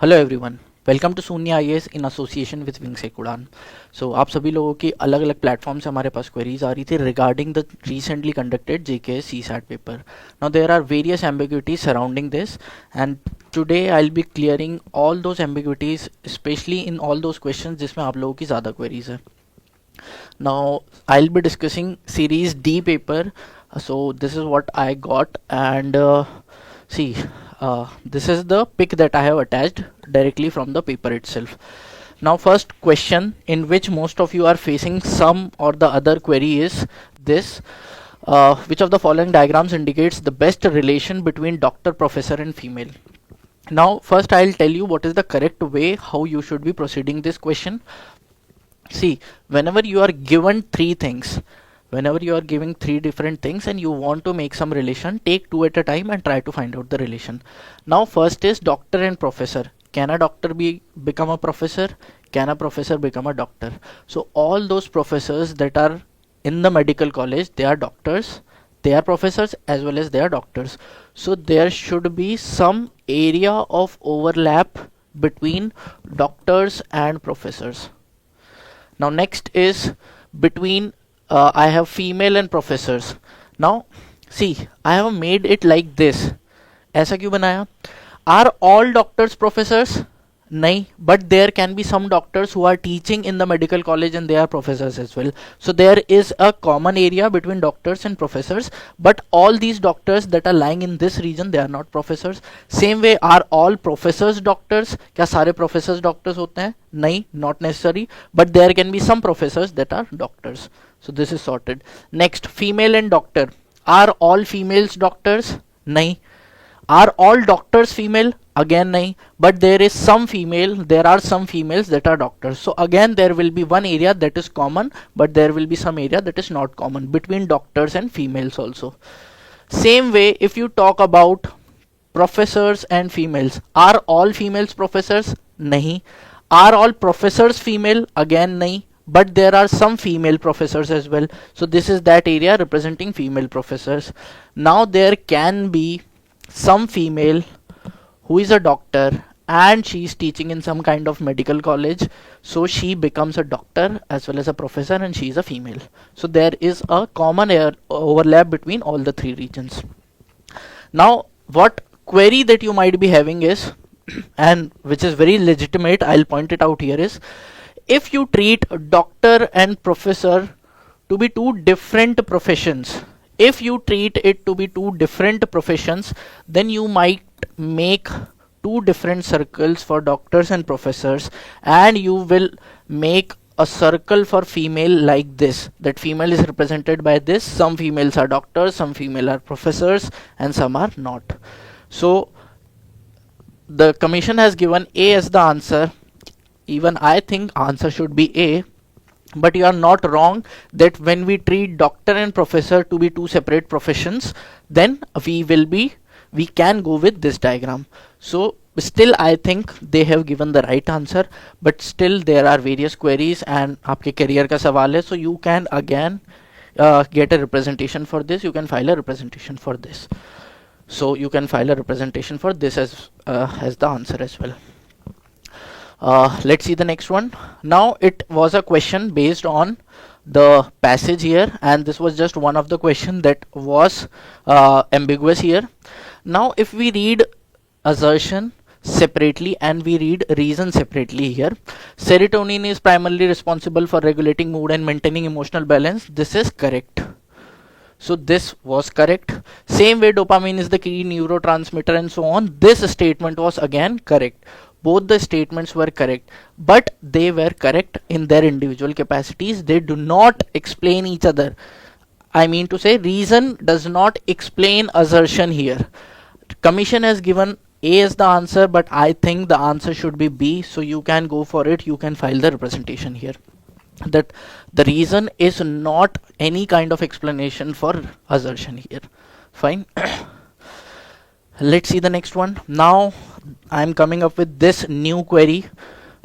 Hello everyone, welcome to शून्य IAS in association with wings एक उड़ान। सो आप सभी लोगों की अलग अलग प्लेटफॉर्म से हमारे पास क्वेरीज आ रही थी regarding the recently conducted JK CSAT paper. Now there are various ambiguities surrounding this and today I will be clearing all those ambiguities, specially in all those questions जिसमें आप लोगों की ज़्यादा क्वेरीज है। Now I will be discussing series D paper. So this is what I got and see this is the pic that I have attached directly from the paper itself. Now first question in which most of you are facing some or the other query is this: which of the following diagrams indicates the best relation between doctor, professor and female? Now first I'll tell you what is the correct way how you should be proceeding this question. See, whenever you are given three things, whenever you are giving three different things and you want to make some relation, take two at a time and try to find out the relation. Now first is doctor and professor. Can a doctor become a professor? Can a professor become a doctor? So all those professors that are in the medical college, they are doctors, they are professors as well as they are doctors. So there should be some area of overlap between doctors and professors. Now next is between I have female and professors. Now see, I have made it like this. ऐसा क्यों बनाया? Are all doctors professors? नहीं, but there can be some doctors who are teaching in the medical college and they are professors as well. So there is a common area between doctors and professors, but all these doctors that are lying in this region, they are not professors. Same way, are all professors doctors? क्या सारे professors doctors होते हैं? नहीं, not necessary, but there can be some professors that are doctors. So this is sorted. Next, female and doctor. Are all females doctors? नहीं. Are all doctors female? Again nahi, but there is some female, there are some females that are doctors. So again there will be one area that is common, but there will be some area that is not common between doctors and females also. Same way, if you talk about professors and females, are all females professors? Nahi. Are all professors female? Again nahi, but there are some female professors as well. So this is that area representing female professors. Now there can be some female who is a doctor and she is teaching in some kind of medical college, so she becomes a doctor as well as a professor and she is a female. So there is a common overlap between all the three regions. Now what query that you might be having is and which is very legitimate, I'll point it out here, is if you treat doctor and professor to be two different professions, if you treat it to be two different professions, then you might make two different circles for doctors and professors, and you will make a circle for female like this, that female is represented by this. Some females are doctors, some female are professors, and some are not. So the commission has given A as the answer. Even I think answer should be A, but you are not wrong that when we treat doctor and professor to be two separate professions, then we can go with this diagram. So still I think they have given the right answer, but still there are various queries and आपके career का सवाल है, so you can again get a representation for this. You can file a representation for this. So you can file a representation for this as the answer as well. Let's see the next one. Now it was a question based on the passage here, and this was just one of the question that was ambiguous here. Now if we read assertion separately and we read reason separately here, serotonin is primarily responsible for regulating mood and maintaining emotional balance. This is correct. So this was correct. Same way, dopamine is the key neurotransmitter and so on. This statement was again correct. Both the statements were correct, but they were correct in their individual capacities. They do not explain each other. I mean to say, reason does not explain assertion here. Commission has given A as the answer, but I think the answer should be B, so you can go for it. You can file the representation here that the reason is not any kind of explanation for assertion here. Fine. Let's see the next one. Now I'm coming up with this new query.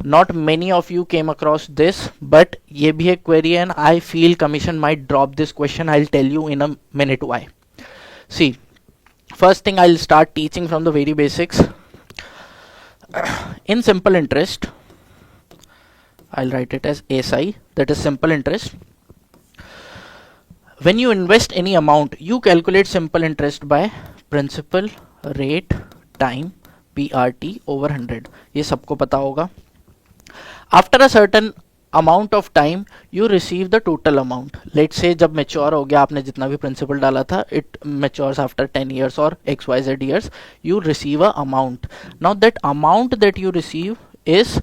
Not many of you came across this, but ये भी एक query and I feel commission might drop this question. I'll tell you in a minute why. See, first thing I'll start teaching from the very basics. In simple interest, I'll write it as SI, that is simple interest. When you invest any amount, you calculate simple interest by principal rate time PRT over 100. ये सबको पता होगा. After a certain amount of time, you receive the total amount. Let's say जब mature हो गया, आपने जितना भी principal डाला था, it matures after 10 years or XYZ years, you receive a amount. Now that amount that you receive is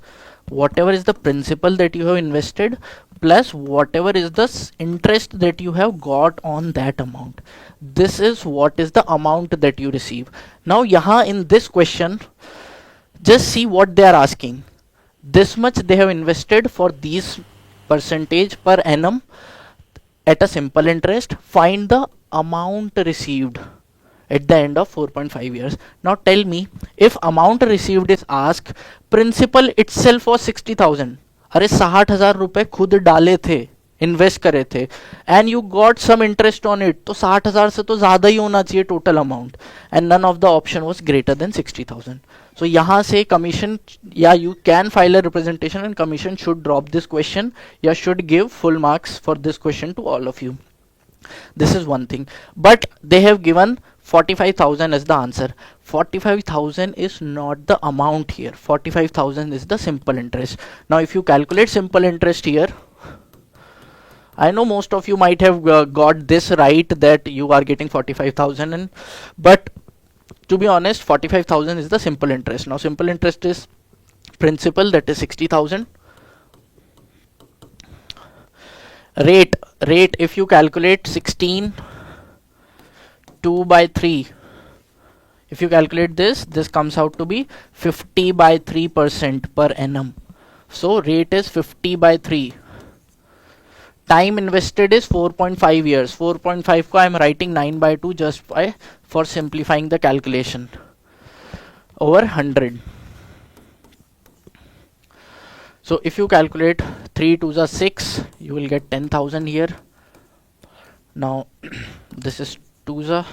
whatever is the principal that you have invested plus whatever is the interest that you have got on that amount. This is what is the amount that you receive. Now यहाँ in this question, just see what they are asking. This much they have invested for these percentage per annum at a simple interest. Find the amount received at the end of 4.5 years. Now tell me, if amount received is asked, principal itself was 60,000. अरे 60,000 रुपए खुद डाले थे, invest करे थे, and you got some interest on it, तो 60,000 से तो ज्यादा ही होना चाहिए total amount, and none of the option was greater than 60,000. So यहाँ से कमीशन, या you can file a representation and commission should drop this question या should give full marks for this question to all of you. This is one thing, but they have given 45,000 as the answer. 45,000 is not the amount here. 45,000 is the simple interest. Now if you calculate simple interest here, I know most of you might have got this right, that you are getting 45,000, and but to be honest, 45,000 is the simple interest. Now simple interest is principal, that is 60,000. Rate, if you calculate 16 2 by 3, if you calculate this comes out to be 50 by 3% per annum. So rate is 50 by 3. Time invested is 4.5 years. 4.5 ko I am writing 9 by 2 just for simplifying the calculation, over 100. So if you calculate 3 2s are 6, you will get 10,000 here. Now this is 2s are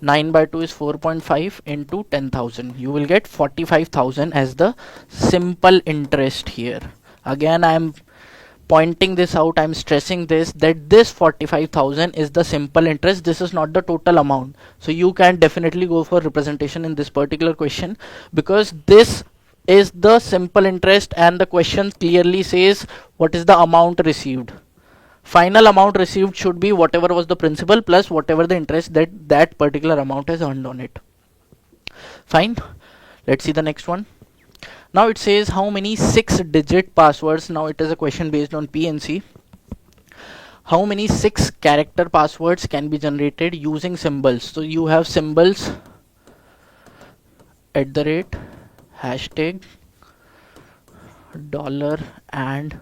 9 by 2 is 4.5 into 10,000. You will get 45,000 as the simple interest here. Again, I am pointing this out, I am stressing this, that this 45,000 is the simple interest. This is not the total amount. So you can definitely go for representation in this particular question, because this is the simple interest and the question clearly says what is the amount received. Final amount received should be whatever was the principal plus whatever the interest that particular amount has earned on it. Fine. Let's see the next one. Now it says how many 6-digit passwords. Now it is a question based on PNC. How many 6-character passwords can be generated using symbols? So you have symbols, @ hashtag, dollar, and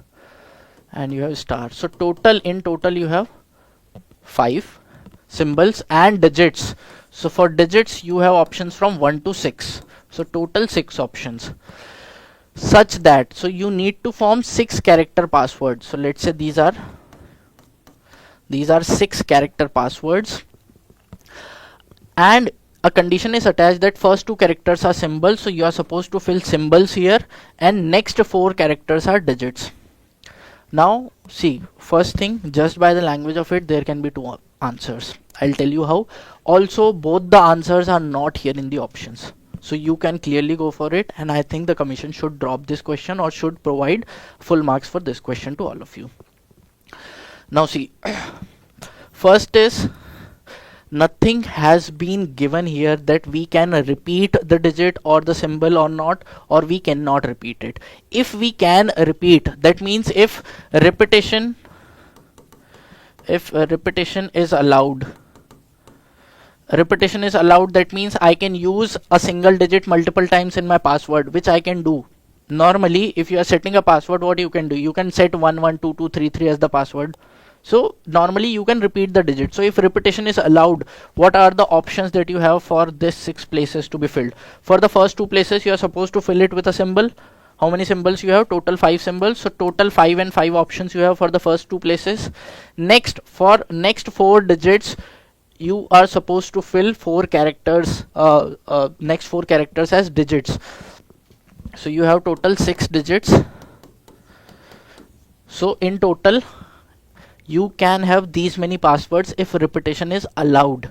you have star. So in total you have 5 symbols and digits. So for digits you have options from 1 to 6. So total 6 options. Such that, so you need to form 6-character passwords. So let's say these are 6-character passwords, and a condition is attached that first 2 characters are symbols, so you are supposed to fill symbols here, and next 4 characters are digits. Now see, first thing, just by the language of it, there can be 2 answers. I'll tell you how. Also, both the answers are not here in the options, so you can clearly go for it, and I think the commission should drop this question or should provide full marks for this question to all of you. Now see, first is, nothing has been given here that we can repeat the digit or the symbol or not, or we cannot repeat it. If we can repeat, that means if repetition is allowed, that means I can use a single digit multiple times in my password, which I can do. Normally, if you are setting a password, what you can do? You can set 112233 as the password. So normally you can repeat the digit. So if repetition is allowed, what are the options that you have for this 6 places to be filled? For the first 2 places, you are supposed to fill it with a symbol. How many symbols you have? Total 5 symbols. So total 5 and 5 options you have for the first 2 places. Next, for next 4 digits, you are supposed to fill 4 characters, next 4 characters as digits. So you have total 6 digits. So in total you can have these many passwords if repetition is allowed,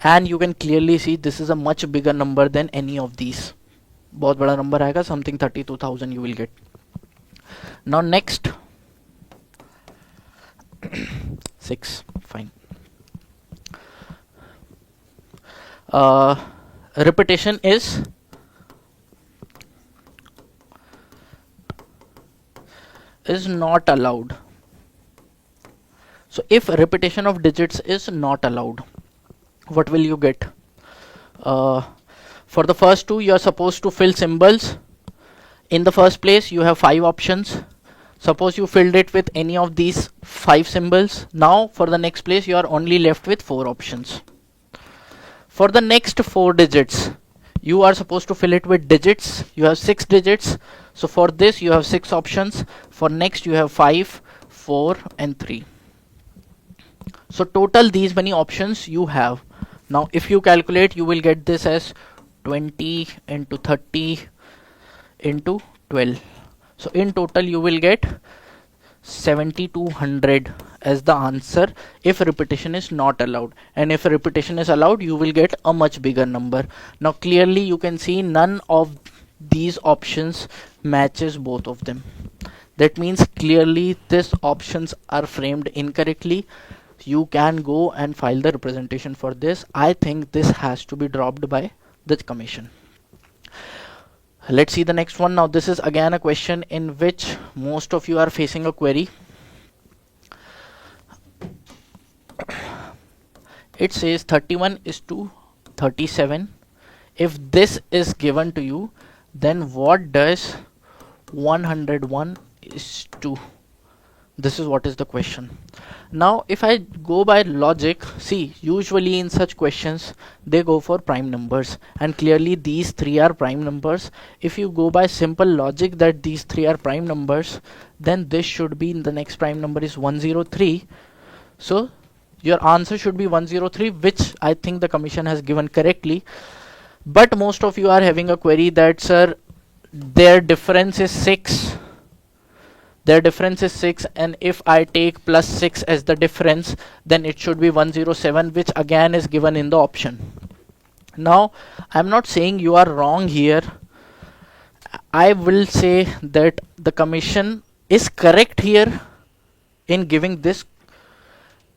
and you can clearly see this is a much bigger number than any of these. बहुत बड़ा number आएगा, something 32,000 you will get. Now next 6, fine. Repetition is not allowed. So if repetition of digits is not allowed, what will you get? For the first two, you are supposed to fill symbols. In the first place, you have 5 options. Suppose you filled it with any of these 5 symbols. Now for the next place, you are only left with 4 options. For the next 4 digits, you are supposed to fill it with digits. You have 6 digits. So for this, you have 6 options. For next, you have 5, 4 and 3. So total these many options you have. Now if you calculate, you will get this as 20 into 30 into 12. So in total you will get 7200 as the answer if repetition is not allowed, and if repetition is allowed you will get a much bigger number. Now clearly you can see none of these options matches both of them. That means clearly these options are framed incorrectly. You can go and file the representation for this. I think this has to be dropped by the commission. Let's see the next one. Now this is again a question in which most of you are facing a query. It says 31 is to 37. If this is given to you, then what does 101 is to? This is what is the question. Now if I go by logic, see, usually in such questions they go for prime numbers, and clearly these 3 are prime numbers. If you go by simple logic that these 3 are prime numbers, then this should be, the next prime number is 103. So your answer should be 103, which I think the commission has given correctly. But most of you are having a query that, sir, their difference is 6. Their difference is 6, and if I take plus 6 as the difference, then it should be 107, which again is given in the option. Now I'm not saying you are wrong here. I will say that the commission is correct here in giving this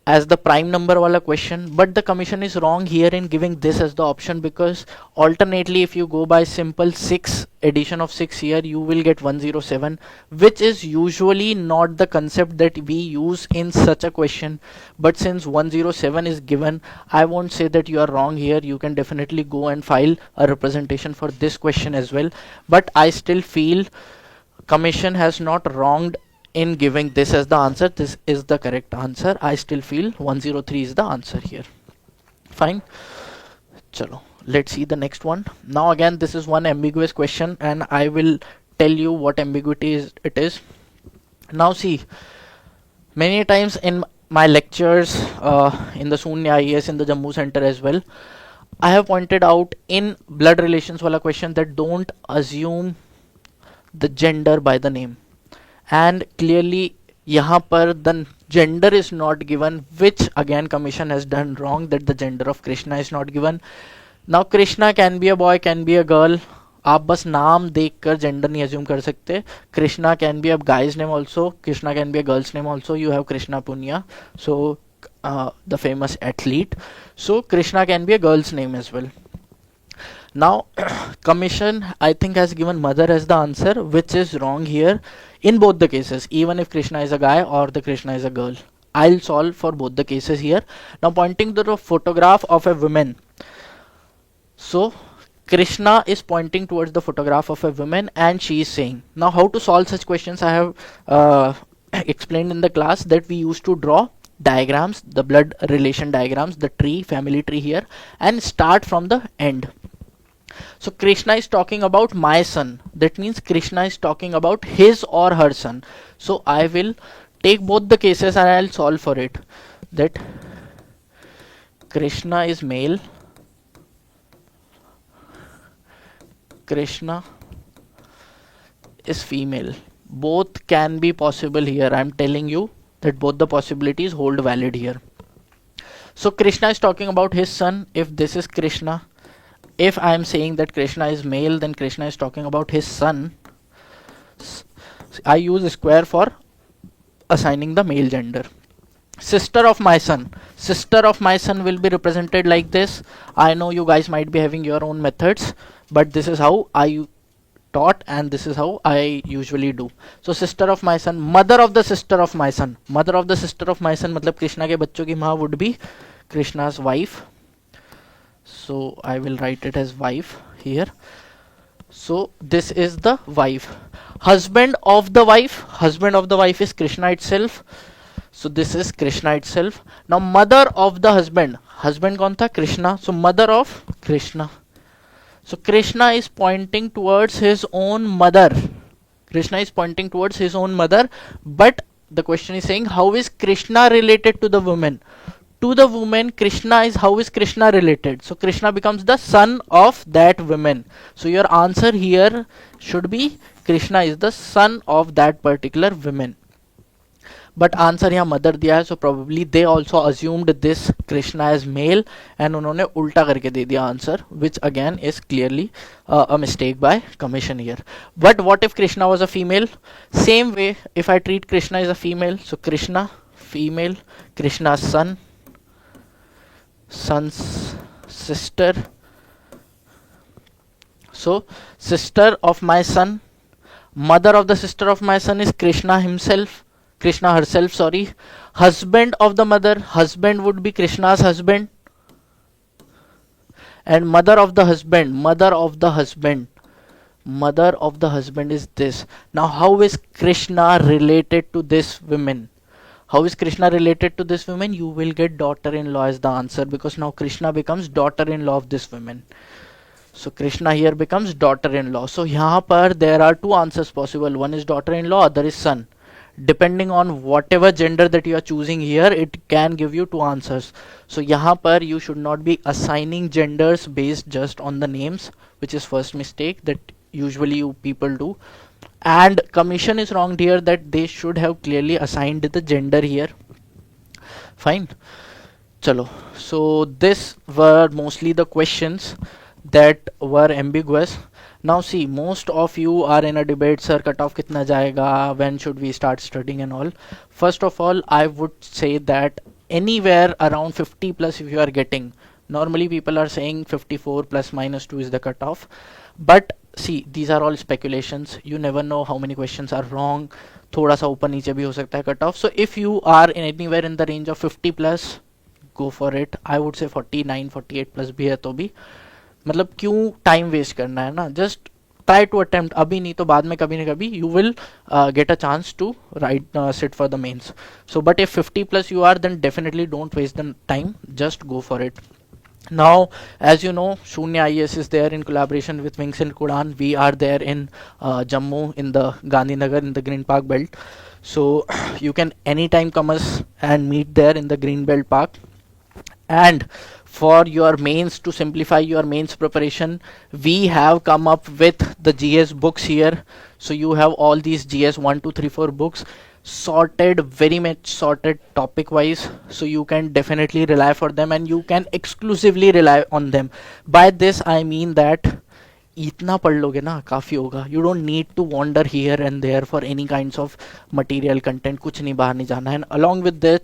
as the prime number wala question, but the commission is wrong here in giving this as the option, because alternately if you go by simple 6 addition of 6 here, you will get 107, which is usually not the concept that we use in such a question. But since 107 is given, I won't say that you are wrong here. You can definitely go and file a representation for this question as well, but I still feel commission has not wronged in giving this as the answer. This is the correct answer. I still feel 103 is the answer here. Fine. Chalo, let's see the next one. Now again, this is one ambiguous question, and I will tell you what ambiguity it is. Now see, many times in my lectures in the Sunya IAS, in the Jammu Center as well, I have pointed out in blood relations wala question that don't assume the gender by the name. And clearly यहाँ पर the gender is not given, which again commission has done wrong, that the gender of Krishna is not given. Now Krishna can be a boy, can be a girl. आप बस नाम देखकर gender नहीं assume कर सकते. Krishna can be a guy's name also. Krishna can be a girl's name also. You have Krishna Punya, so the famous athlete. So Krishna can be a girl's name as well. Now commission I think has given mother as the answer, which is wrong here in both the cases, even if Krishna is a guy or the Krishna is a girl. I'll solve for both the cases here. Now pointing to the photograph of a woman, so Krishna is pointing towards the photograph of a woman and she is saying. Now how to solve such questions I have explained in the class, that we used to draw diagrams, the blood relation diagrams, the tree, family tree here, and start from the end. So Krishna is talking about my son. That means Krishna is talking about his or her son. So I will take both the cases and I'll solve for it. That Krishna is male, Krishna is female. Both can be possible here. I'm telling you that both the possibilities hold valid here. So Krishna is talking about his son. If this is Krishna, if I am saying that Krishna is male, then Krishna is talking about his son. I use square for assigning the male gender. Sister of my son. Sister of my son will be represented like this. I know you guys might be having your own methods, but this is how I taught and this is how I usually do. So sister of my son, mother of the sister of my son. Mother of the sister of my son मतलब कृष्णा के बच्चों की माँ would be Krishna's wife. So I will write it as wife here. So this is the wife. Husband of the wife is Krishna itself. So this is Krishna itself. Now mother of the husband कौन था? Krishna. So mother of Krishna. So Krishna is pointing towards his own mother. Krishna is pointing towards his own mother. But the question is saying, how is Krishna related to the woman? To the woman, Krishna is, how is Krishna related? So Krishna becomes the son of that woman. So your answer here should be Krishna is the son of that particular woman. But answer यहाँ mother दिया है, so probably they also assumed this Krishna as male and उन्होंने उल्टा करके दे दिया answer, which again is clearly a mistake by commission here. But what if Krishna was a female? Same way, if I treat Krishna as a female, so Krishna female, Krishna's son, son's sister. So sister of my son, mother of the sister of my son is Krishna himself. Krishna herself, sorry. Husband of the mother, husband would be Krishna's husband. And mother of the husband is this. Now how is Krishna related to this woman? How is Krishna related to this woman? You will get daughter-in-law as the answer, because now Krishna becomes daughter-in-law of this woman. So Krishna here becomes daughter-in-law. So यहाँ पर there are two answers possible. One is daughter-in-law, other is son. Depending on whatever gender that you are choosing here, it can give you two answers. So यहाँ पर you should not be assigning genders based just on the names, which is first mistake that usually you people do. And commission is wrong here, that they should have clearly assigned the gender here. Fine. Chalo. So this were mostly the questions that were ambiguous. Now see, most of you are in a debate, sir, cutoff kitna jayega, when should we start studying and all. First of all, I would say that anywhere around 50 plus if you are getting. Normally people are saying 54 plus minus 2 is the cutoff. But see, these are all speculations. You never know how many questions are wrong. थोड़ा सा ऊपर नीचे भी हो सकता है cutoff. So if you are in anywhere in the range of 50 plus, go for it. I would say 49, 48 plus भी है तो भी. मतलब क्यों टाइम वेस्ट करना है ना, जस्ट ट्राई टू अटेम्प्ट. अभी नहीं तो बाद में कभी ना कभी you will get a chance to write sit for the mains. So but if 50 plus you are, then definitely don't waste the time, just go for it. Now, as you know, Shunya IAS is there in collaboration with Wings and Kudan. We are there in Jammu, in the Gandhinagar, in the Green Park Belt. So you can anytime come us and meet there in the Green Belt Park. And for your mains, to simplify your mains preparation, we have come up with the GS books here. So you have all these GS 1, 2, 3, 4 books sorted, very much sorted topic wise. So you can definitely rely for them and you can exclusively rely on them. By this I mean that इतना पढ़ लोगे ना काफ़ी होगा. You don't need to wander here and there for any kinds of material content. कुछ नहीं, बाहर नहीं जाना है. And along with that,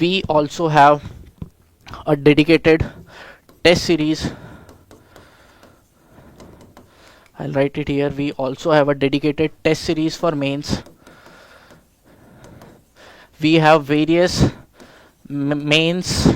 we also have a dedicated test series. I'll write it here. We also have a dedicated test series for mains. We have various mains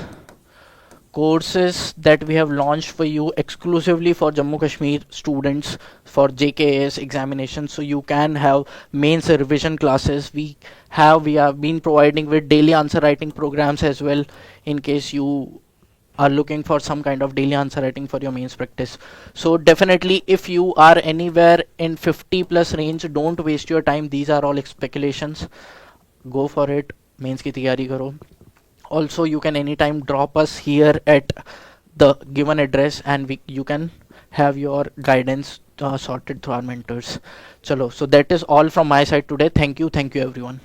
courses that we have launched for you exclusively for Jammu Kashmir students for JKAS examinations. So you can have mains revision classes. We have been providing with daily answer writing programs as well, in case you are looking for some kind of daily answer writing for your mains practice. So definitely, if you are anywhere in 50 plus range, don't waste your time. These are all speculations. Go for it. Mains की तैयारी करो. Also, you can anytime drop us here at the given address and you can have your guidance sorted through our mentors. Chalo, so that is all from my side today. Thank you everyone.